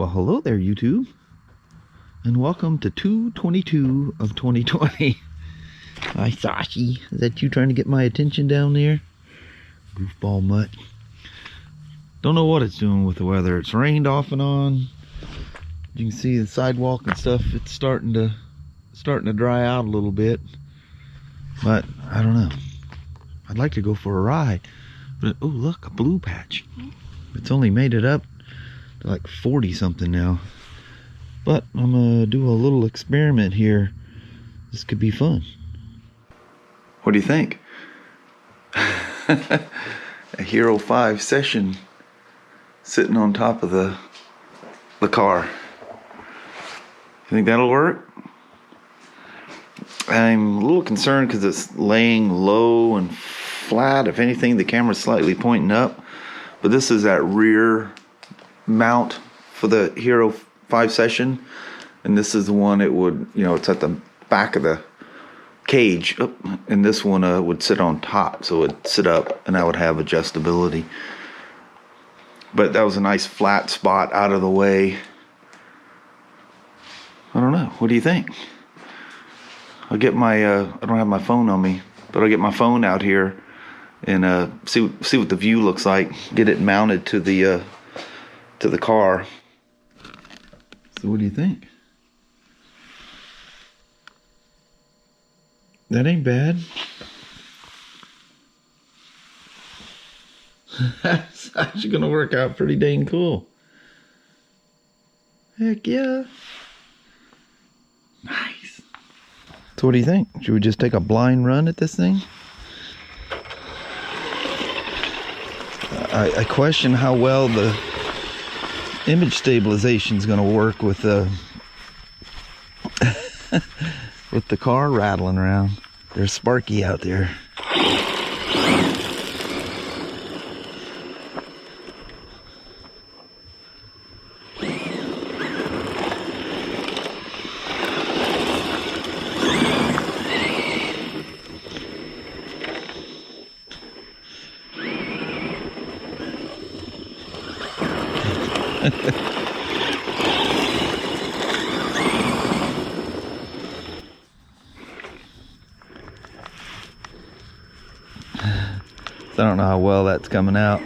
Well, hello there, YouTube, and welcome to 2/22 of 2020. Hi, Sashi. Is that you trying to get my attention down there? Goofball mutt. Don't know what it's doing with the weather. It's rained off and on. You can see the sidewalk and stuff. It's starting to dry out a little bit, but I don't know. I'd like to go for a ride, but oh look, a blue patch. It's only made it up to like 40 something now. But I'm gonna do a little experiment here. This could be fun. What do you think? A Hero 5 Session sitting on top of the car. You think that'll work? I'm a little concerned because it's laying low and flat. If anything, the camera's slightly pointing up. But this is that rear mount for the Hero 5 Session. And this is the one it would, you know, it's at the back of the cage. Oh, and this one would sit on top. So it would sit up and I would have adjustability. But that was a nice flat spot out of the way. I don't know. What do you think? I'll get my, I don't have my phone on me, but I'll get my phone out here and see what the view looks like. Get it mounted to the car. So what do you think? That ain't bad. That's actually gonna work out pretty dang cool. Heck yeah. Nice. So what do you think? Should we just take a blind run at this thing? I question how well the image stabilization is going to work with the with the car rattling around. There's Sparky out there. I don't know how well that's coming out.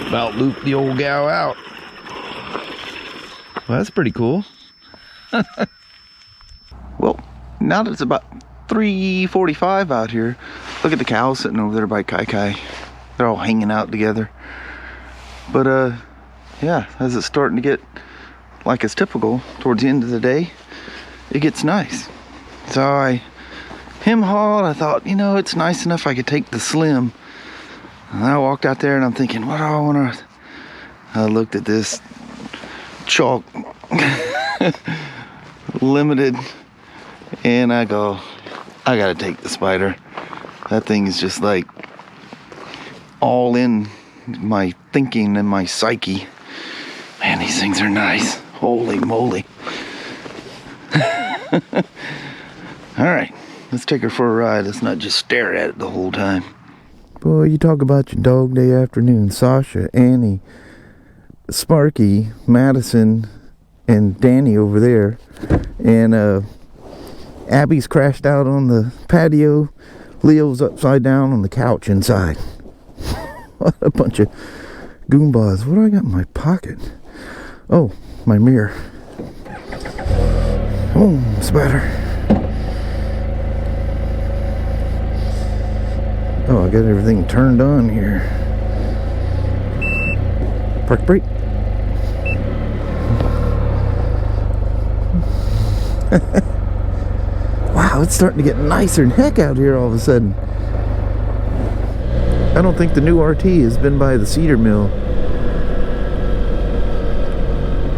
About loop the old gal out. Well, that's pretty cool. Well, now that it's about 3:45 out here, look at the cows sitting over there by Kai Kai. They're all hanging out together. But yeah, as it's starting to get like it's typical towards the end of the day, it gets nice. So I hem-hawed. I thought, you know, it's nice enough I could take the Slim. And I walked out there and I'm thinking, what do I want to... I looked at this chalk limited and I go, I gotta take the Spyder. That thing is just like all in my thinking and my psyche. Man, these things are nice. Holy moly. Alright, let's take her for a ride. Let's not just stare at it the whole time. Boy, you talk about your dog day afternoon. Sasha, Annie, Sparky, Madison, and Danny over there. And Abby's crashed out on the patio. Leo's upside down on the couch inside. What a bunch of goombas. What do I got in my pocket? Oh, my mirror. Oh, Spyder. Oh, I got everything turned on here. Park brake. Wow, it's starting to get nicer than heck out here all of a sudden. I don't think the new RT has been by the cedar mill.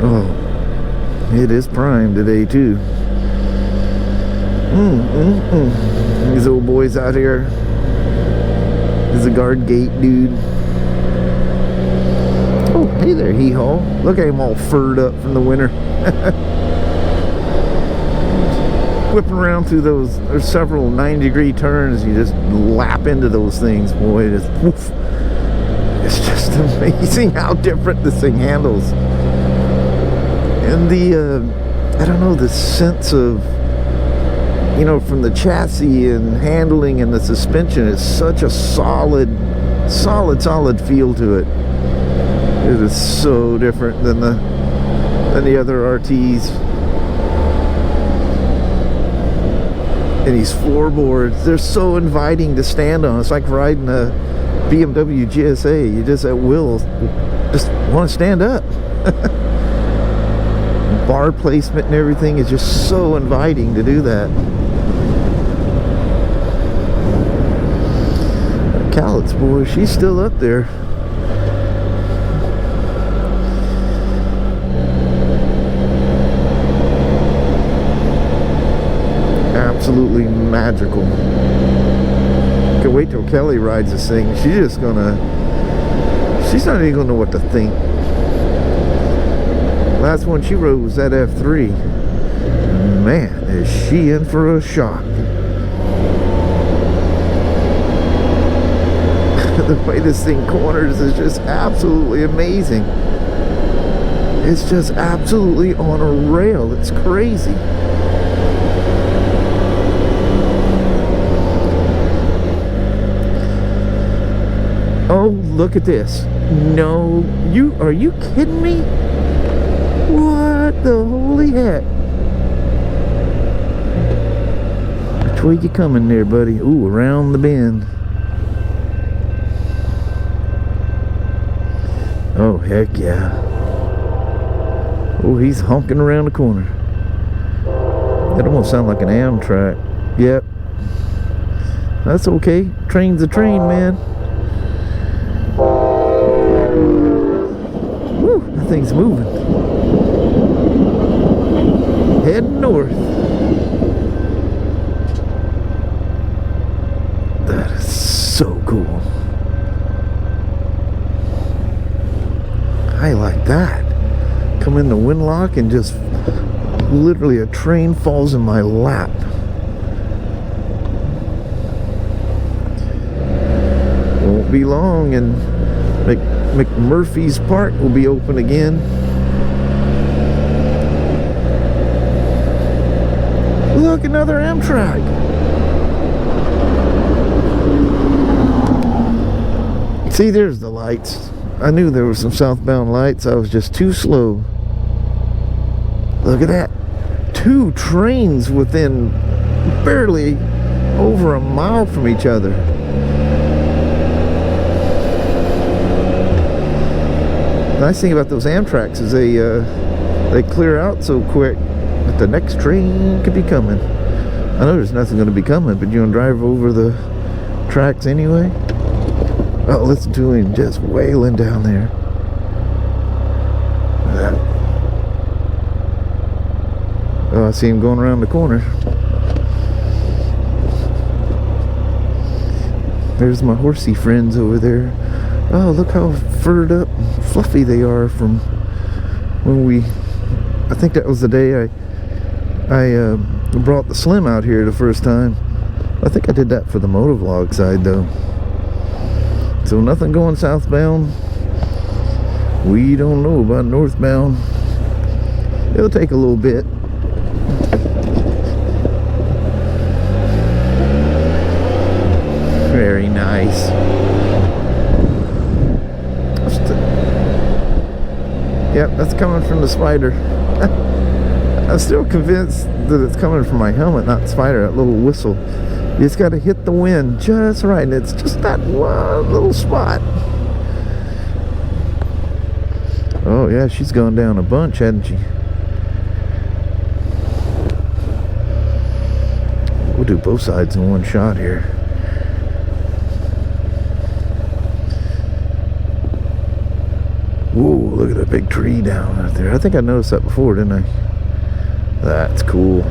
Oh, it is prime today too. These old boys out here. There's a guard gate dude. Oh, hey there, hee-haw. Look at him all furred up from the winter. Whipping around through those, there's several 90-degree turns. You just lap into those things, boy. It's, woof. It's just amazing how different this thing handles. And the, I don't know, the sense of, you know, from the chassis and handling and the suspension is such a solid feel to it. It is so different than the other RTs. And these floorboards, they're so inviting to stand on. It's like riding a BMW GSA. You just at will just want to stand up. Bar placement and everything is just so inviting to do that. Callets, boy, she's still up there. Absolutely magical. Can't wait till Kelly rides this thing. She's not even gonna know what to think. Last one she rode was that F3. Man, is she in for a shock. The way this thing corners is just absolutely amazing. It's just absolutely on a rail. It's crazy. Oh, look at this. No, are you kidding me? What the holy heck? Which way you coming there, buddy? Ooh, around the bend. Oh, heck yeah. Oh, he's honking around the corner. That almost sounds like an Amtrak. Yep. That's okay. Train's a train, man. Woo, that thing's moving. Heading north. That is so cool. I like that. Come in the windlock and just literally a train falls in my lap. Won't be long and McMurphy's Park will be open again. Look, another Amtrak. See, there's the lights. I knew there were some southbound lights. I was just too slow. Look at that. 2 trains within barely over a mile from each other. The nice thing about those Amtrak's is they clear out so quick that the next train could be coming. I know there's nothing going to be coming, but you want to drive over the tracks anyway? Oh, listen to him just wailing down there. Oh, I see him going around the corner. There's my horsey friends over there. Oh, look how furred up, fluffy they are from when I think that was the day I brought the Slim out here the first time. I think I did that for the Motovlog side though. So nothing going southbound. We don't know about northbound. It'll take a little bit. Very nice. Yep, that's coming from the Spyder. I'm still convinced that it's coming from my helmet, not Spyder, that little whistle. You just got to hit the wind just right, and it's just that one little spot. Oh yeah, she's gone down a bunch, hasn't she? We'll do both sides in one shot here. Whoa, look at that big tree down out there. I think I noticed that before, didn't I? That's cool.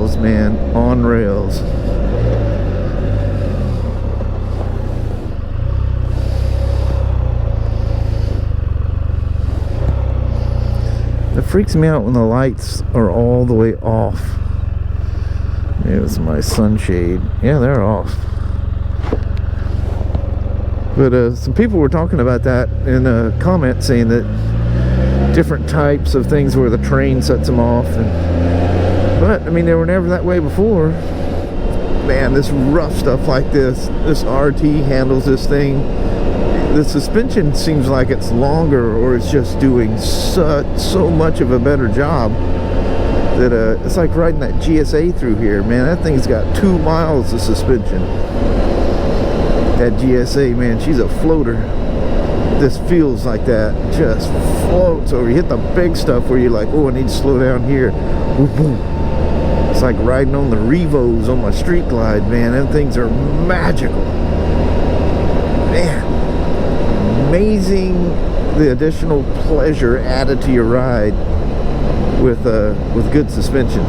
rails, man, on rails. It freaks me out when the lights are all the way off. There's my sunshade. Yeah, they're off. But some people were talking about that in a comment, saying that different types of things where the train sets them off. But I mean, they were never that way before. Man, this rough stuff like this RT handles this thing. The suspension seems like it's longer, or it's just doing so much of a better job that it's like riding that GSA through here, man. That thing's got 2 miles of suspension. That GSA, man, she's a floater. This feels like that, just floats over. You hit the big stuff where you're like, oh, I need to slow down here. Boom, boom. It's like riding on the Revos on my Street Glide, man. Them things are magical. Man, amazing the additional pleasure added to your ride with good suspension.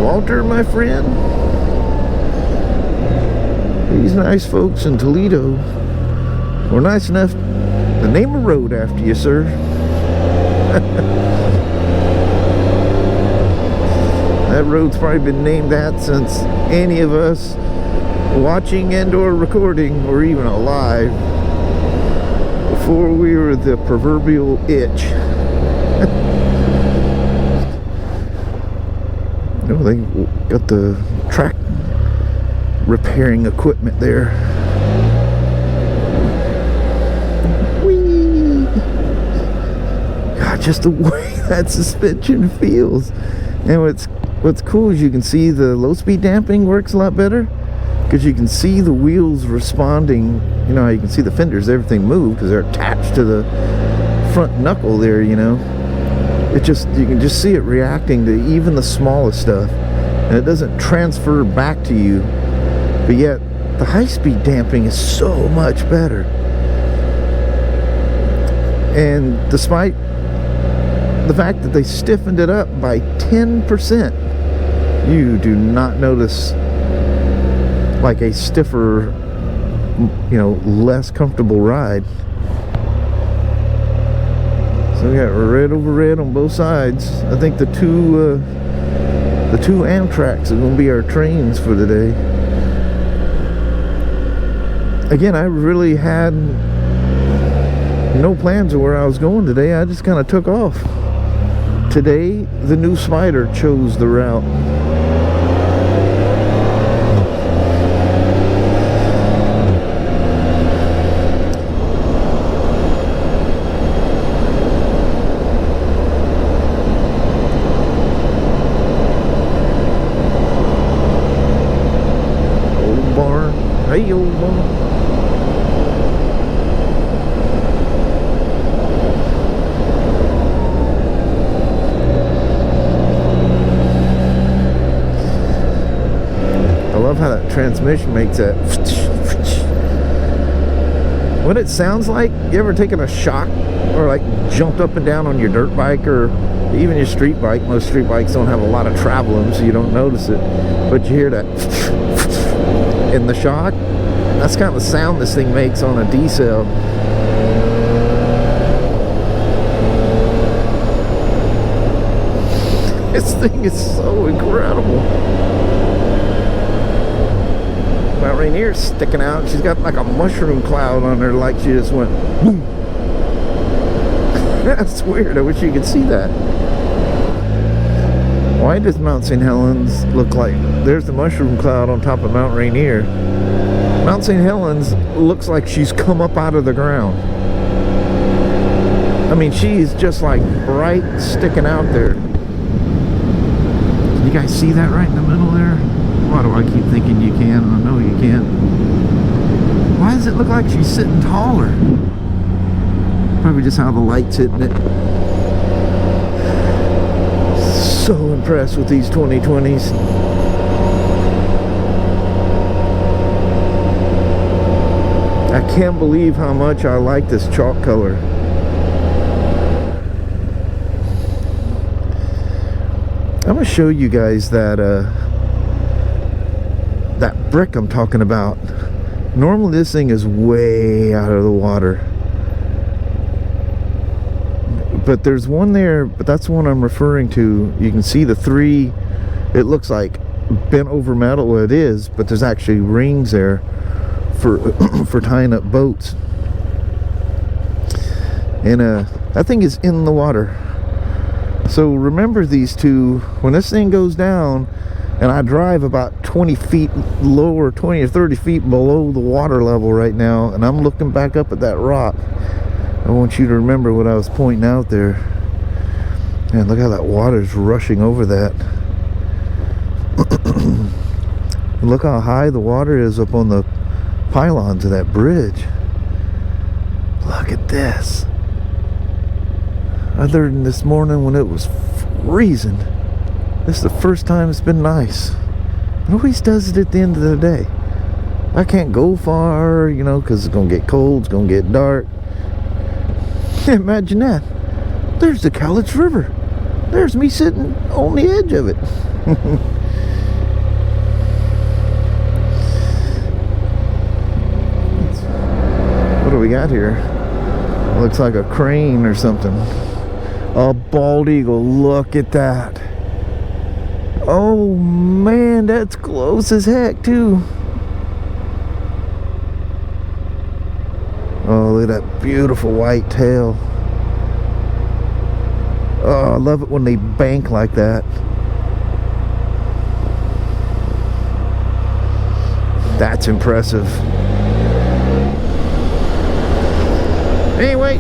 Walter, my friend, these nice folks in Toledo were nice enough to name a road after you, sir. That road's probably been named that since any of us watching and or recording or even alive, before we were the proverbial itch. You know, they got the track repairing equipment there. Whee! God, just the way that suspension feels. And what's cool is you can see the low speed damping works a lot better, because you can see the wheels responding. You know how you can see the fenders, everything move because they're attached to the front knuckle there, you know. You can just see it reacting to even the smallest stuff, and it doesn't transfer back to you. But yet the high-speed damping is so much better. And despite the fact that they stiffened it up by 10%, you do not notice like a stiffer, you know, less comfortable ride. So we got red over red on both sides. I think the two Amtraks are going to be our trains for today. Again, I really had no plans of where I was going today. I just kind of took off. Today, the new Spyder chose the route. Old barn. Hey, old barn. I love how that transmission makes that. What it sounds like, you ever taken a shock or like jumped up and down on your dirt bike or even your street bike? Most street bikes don't have a lot of travel in them, so you don't notice it, but you hear that in the shock. That's kind of the sound this thing makes on a D-cell. This thing is so incredible. Mount Rainier's sticking out. She's got like a mushroom cloud on her, like she just went boom. That's weird. I wish you could see that. Why does Mount St. Helens look like there's the mushroom cloud on top of Mount Rainier? Mount St. Helens looks like she's come up out of the ground. I mean, she's just like bright sticking out there. Can you guys see that right in the middle there? Why do I keep thinking you can? I know you can't. Why does it look like she's sitting taller? Probably just how the light's hitting it. So impressed with these 2020s. I can't believe how much I like this chalk color. I'm gonna show you guys that that brick I'm talking about. Normally this thing is way out of the water, but there's one there, but that's the one I'm referring to. You can see the three, it looks like bent over metal. Well, it is, but there's actually rings there for for tying up boats. And that thing is in the water. So remember these two, when this thing goes down and I drive about 20 feet lower, 20 or 30 feet below the water level right now, and I'm looking back up at that rock, I want you to remember what I was pointing out there. And look how that water's rushing over that. Look how high the water is up on the pylons of that bridge. Look at this. Other than this morning when it was freezing, this is the first time it's been nice. It always does it at the end of the day. I can't go far, you know, because it's going to get cold, it's going to get dark. Imagine that. There's the Cowlitz River. There's me sitting on the edge of it. What do we got here? Looks like a crane or something. A bald eagle. Look at that. Oh man, that's close as heck too. Oh, look at that beautiful white tail. Oh, I love it when they bank like that. That's impressive. Anyway,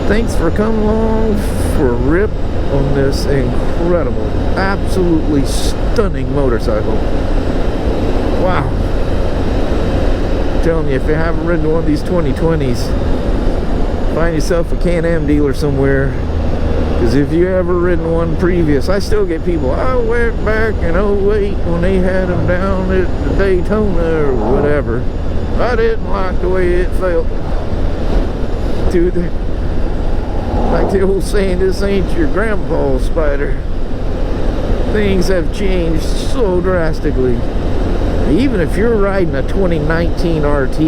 thanks for coming along for a rip on this incredible, absolutely stunning motorcycle. Wow. I'm telling you, if you haven't ridden one of these 2020s, find yourself a Can-Am dealer somewhere. Because if you ever ridden one previous, I still get people, I went back in 08 when they had them down at the Daytona or whatever. I didn't like the way it felt. Dude, like the old saying, this ain't your grandpa's Spyder. Things have changed so drastically. Even if you're riding a 2019 RT,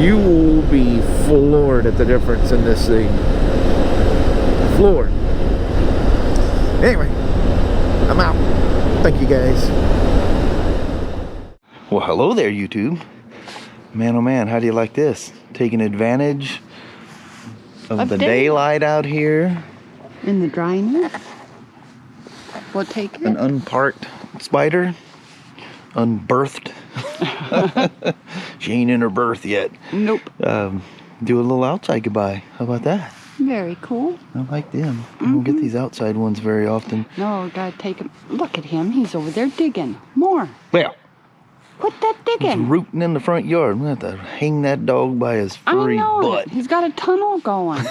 you will be floored at the difference in this thing. Floored. Anyway, I'm out. Thank you guys. Well, hello there, YouTube. Man, oh man, how do you like this? Taking advantage of the daylight out here. In the dryness. We'll take it. An unparked Spyder. Unbirthed. She ain't in her berth yet. Nope. Do a little outside goodbye. How about that? Very cool. I like them. I don't get these outside ones very often. No, gotta take him. Look at him. He's over there digging. More. Well. Quit that digging. He's rooting in the front yard. I'm going to have to hang that dog by his furry butt. He's got a tunnel going.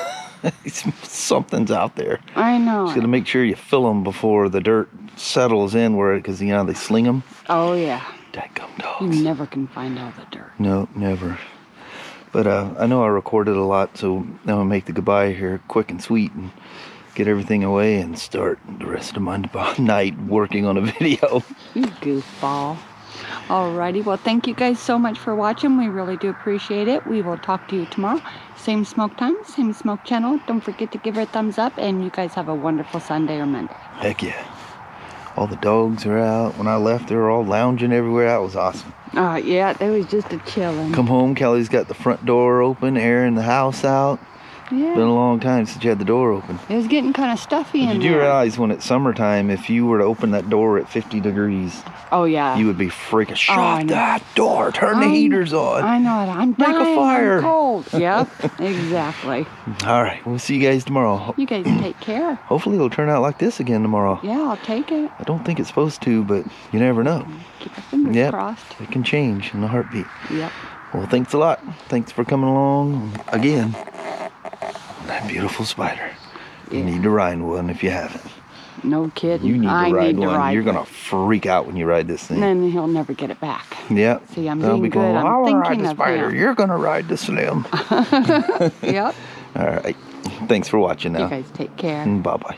Something's out there. I know. Just got to make sure you fill them before the dirt settles in, where, because you know they sling them. Oh yeah. Dadgum dogs. You never can find all the dirt. No, never. But I know I recorded a lot, so I'm going to make the goodbye here quick and sweet and get everything away and start the rest of my night working on a video. You goofball. Alrighty, well thank you guys so much for watching. We really do appreciate it. We will talk to you tomorrow. Same smoke time, same smoke channel. Don't forget to give it a thumbs up, and you guys have a wonderful Sunday or Monday. Heck yeah. All the dogs are out. When I left, they were all lounging everywhere. That was awesome. Yeah, they was just a chilling. Come home, Kelly's got the front door open, airing the house out. Yeah. Been a long time since you had the door open. It was getting kind of stuffy in there. You do realize when it's summertime, if you were to open that door at 50 degrees, oh yeah, you would be freaking, shut that door, turn the heaters on. I know it. I'm dying. Make a fire. I'm cold. Yep, exactly. All right, we'll see you guys tomorrow. You guys take care. Hopefully it'll turn out like this again tomorrow. Yeah, I'll take it. I don't think it's supposed to, but you never know. Keep our fingers crossed. It can change in a heartbeat. Yep. Well, thanks a lot. Thanks for coming along again. That beautiful Spyder. You need to ride one if you haven't. No kidding. You need to ride one. You're one. gonna freak out when you ride this thing. And then he'll never get it back. Yep. See, I'm doing good. I'm thinking of Spyder. him. You're gonna ride the Slim. Yep. All right. Thanks for watching now. You guys take care. Bye bye.